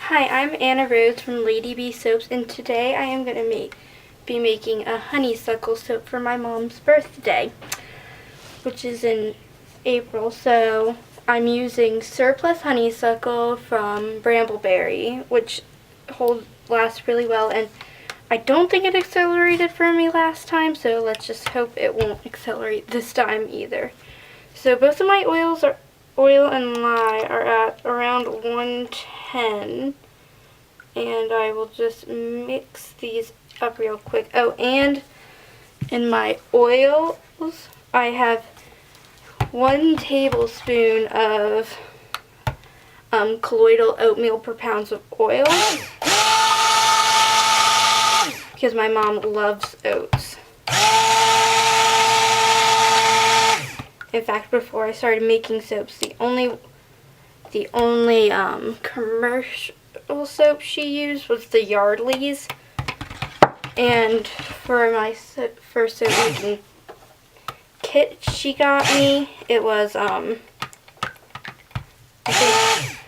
Hi, I'm Anna Rose from Ladybee Soaps, and today I am going to be making a honeysuckle soap for my mom's birthday, which is in April. So I'm using surplus honeysuckle from Brambleberry, which lasts really well, and I don't think it accelerated for me last time, so let's just hope it won't accelerate this time either. So both of my oil and lye are at around 110, and I will just mix these up real quick. Oh, and in my oils, I have 1 tablespoon of colloidal oatmeal per pound of oil, because my mom loves oats. In fact, before I started making soaps, the only commercial soap she used was the Yardley's. And for my first soap making kit she got me, it was I think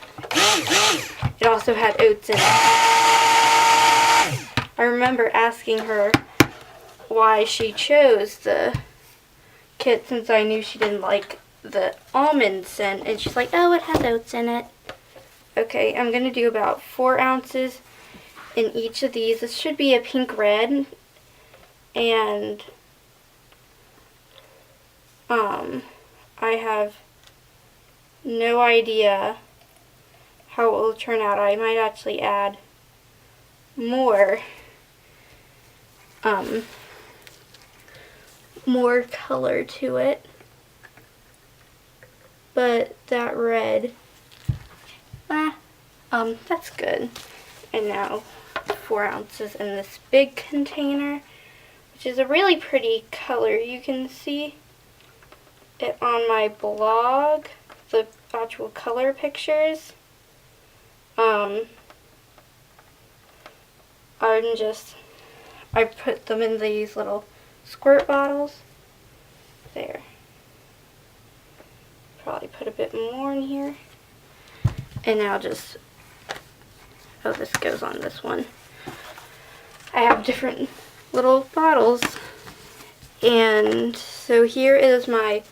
it also had oats in it. I remember asking her why she chose the kit, since I knew she didn't like the almond scent, and she's like, oh, it has oats in it. Okay, I'm going to do about 4 ounces in each of these. This should be a pink red, and I have no idea how it will turn out. I might actually add more color to it, but that red, that's good. And now 4 ounces in this big container, which is a really pretty color. You can see it on my blog, the actual color pictures. I put them in these little squirt bottles. There. Probably put a bit more in here. And now just, oh, this goes on this one. I have different little bottles. And so here is my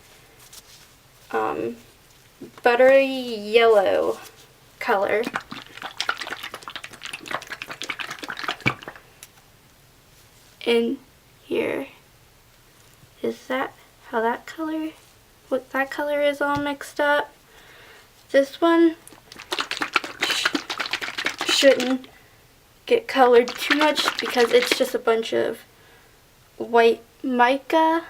buttery yellow color. And here is what that color is all mixed up. This one shouldn't get colored too much because it's just a bunch of white mica.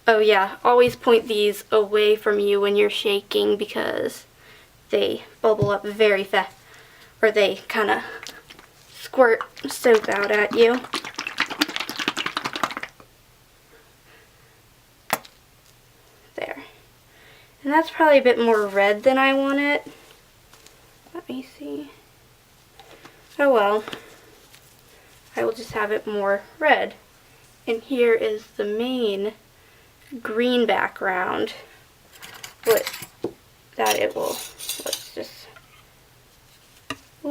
Oh yeah, always point these away from you when you're shaking because they bubble up very fast, or they kind of squirt soap out at you. There. And that's probably a bit more red than I want it. Let me see. Oh well. I will just have it more red. And here is the main green background.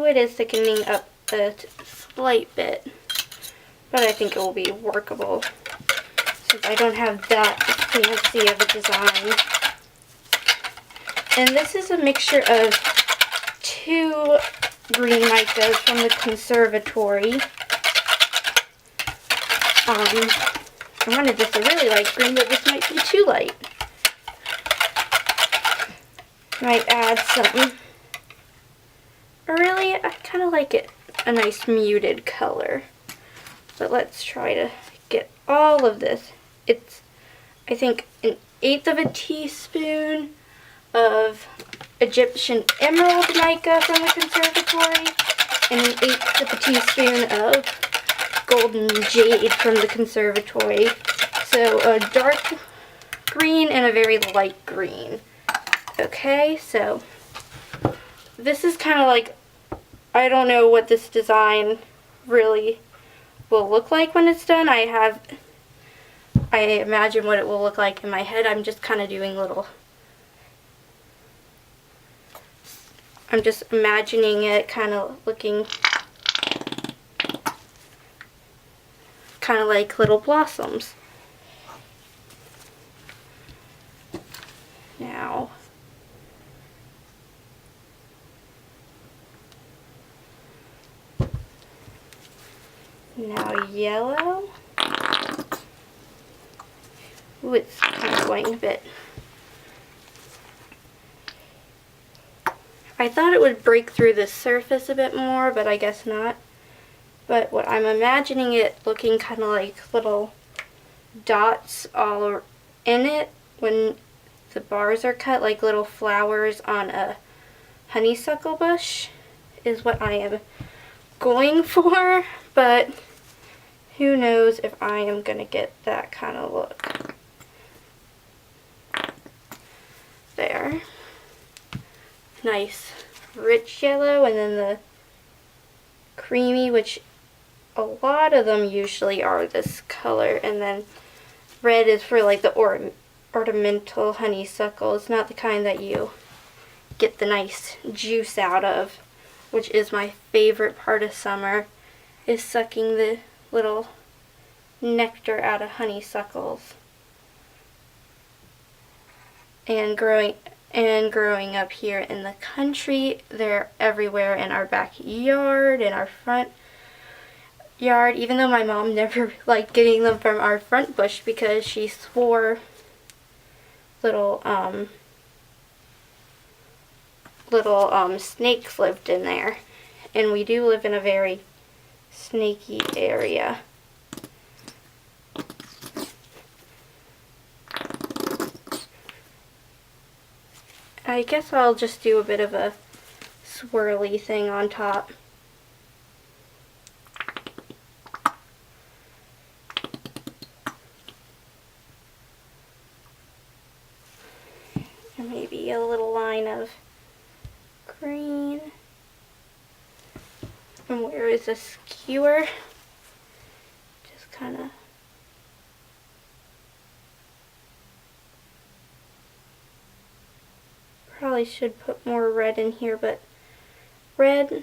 It is thickening up a slight bit, but I think it will be workable since I don't have that fancy of a design. And this is a mixture of 2 green micas from the conservatory. I wanted just a really light green, but this might be too light. Might add some. Really, I kind of like it a nice muted color. But let's try to get all of this. It's, I think, 1/8 of a teaspoon of Egyptian emerald mica from the conservatory, and 1/8 of a teaspoon of golden jade from the conservatory. So a dark green and a very light green. Okay, so this is kind of like, I don't know what this design really will look like when it's done. I imagine what it will look like in my head. I'm just kind of doing little I'm just imagining it kind of looking kind of like little blossoms. Now, yellow. Ooh, it's kind of going a bit. I thought it would break through the surface a bit more, but I guess not. But what I'm imagining it looking kind of like little dots all in it when the bars are cut, like little flowers on a honeysuckle bush, is what I am going for, but who knows if I am going to get that kind of look. There. Nice rich yellow, and then the creamy, which a lot of them usually are this color, and then red is for like the ornamental honeysuckle. It's not the kind that you get the nice juice out of, which is my favorite part of summer, is sucking the little nectar out of honeysuckles. And growing up here in the country, they're everywhere in our backyard, in our front yard, even though my mom never liked getting them from our front bush because she swore little snakes lived in there. And we do live in a very snaky area. I guess I'll just do a bit of a swirly thing on top. And maybe a little line of green. And where is the skewer? Just kind of probably should put more red in here, but red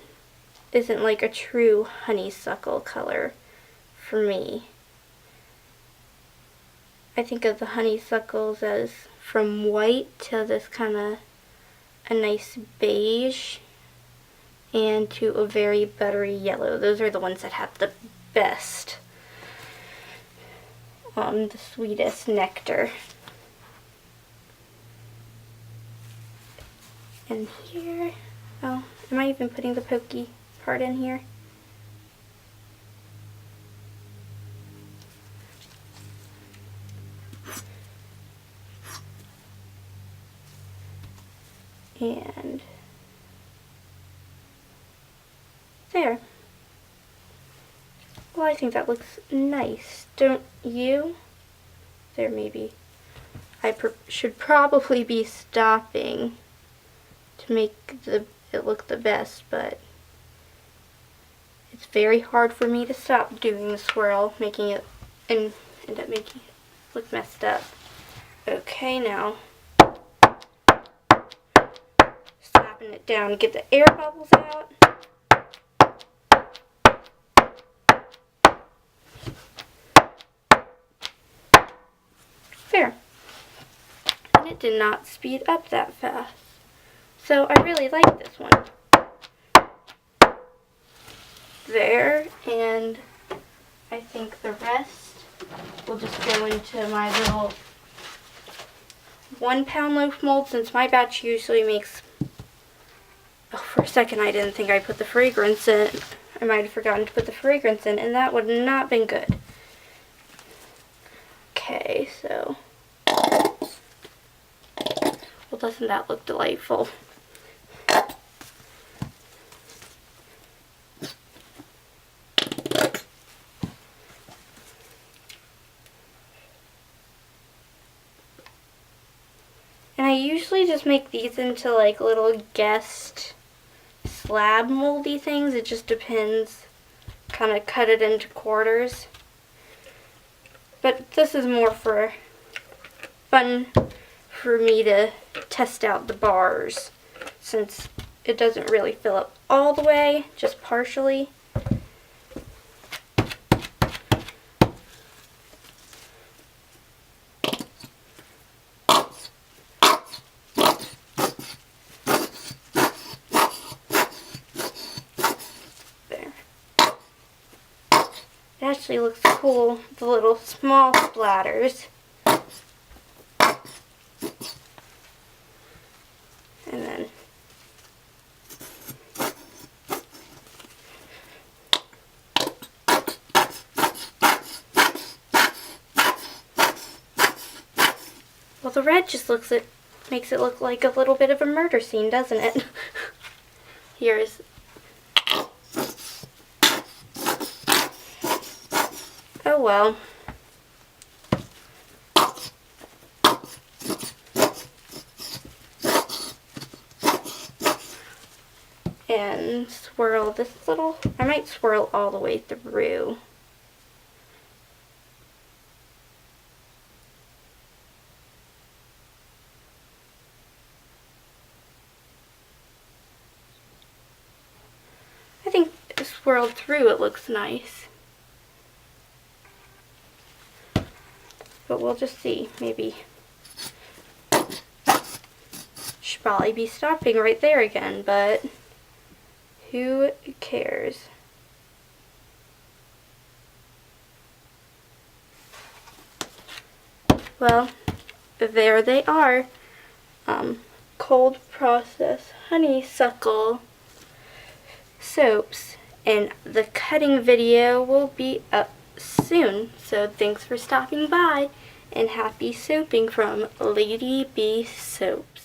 isn't like a true honeysuckle color for me. I think of the honeysuckles as from white to this kind of a nice beige and to a very buttery yellow. Those are the ones that have the best, the sweetest nectar. And here, oh, am I even putting the pokey part in here? And there. Well, I think that looks nice, don't you? There, maybe. I should probably be stopping to make it look the best, but it's very hard for me to stop doing the swirl, making it, and end up making it look messed up. Okay, now slapping it down to get the air bubbles out. There. And it did not speed up that fast. So I really like this one. There, and I think the rest will just go into my little 1 pound loaf mold, since my batch usually makes, oh, for a second I didn't think I put the fragrance in. I might have forgotten to put the fragrance in, and that would not have been good. Okay, so, well, doesn't that look delightful? And I usually just make these into like little guest slab moldy things. It just depends. Kind of cut it into quarters. But this is more for fun for me to test out the bars, since it doesn't really fill up all the way, just partially. There. It actually looks cool, the little small splatters. And then well, the red just makes it look like a little bit of a murder scene, doesn't it? Here's oh well. And swirl this little, I might swirl all the way through. I think swirled through it looks nice. But we'll just see, maybe. Should probably be stopping right there again, but who cares? Well, there they are. Cold process honeysuckle soaps, and the cutting video will be up soon. So thanks for stopping by, and happy soaping from Ladybee Soaps.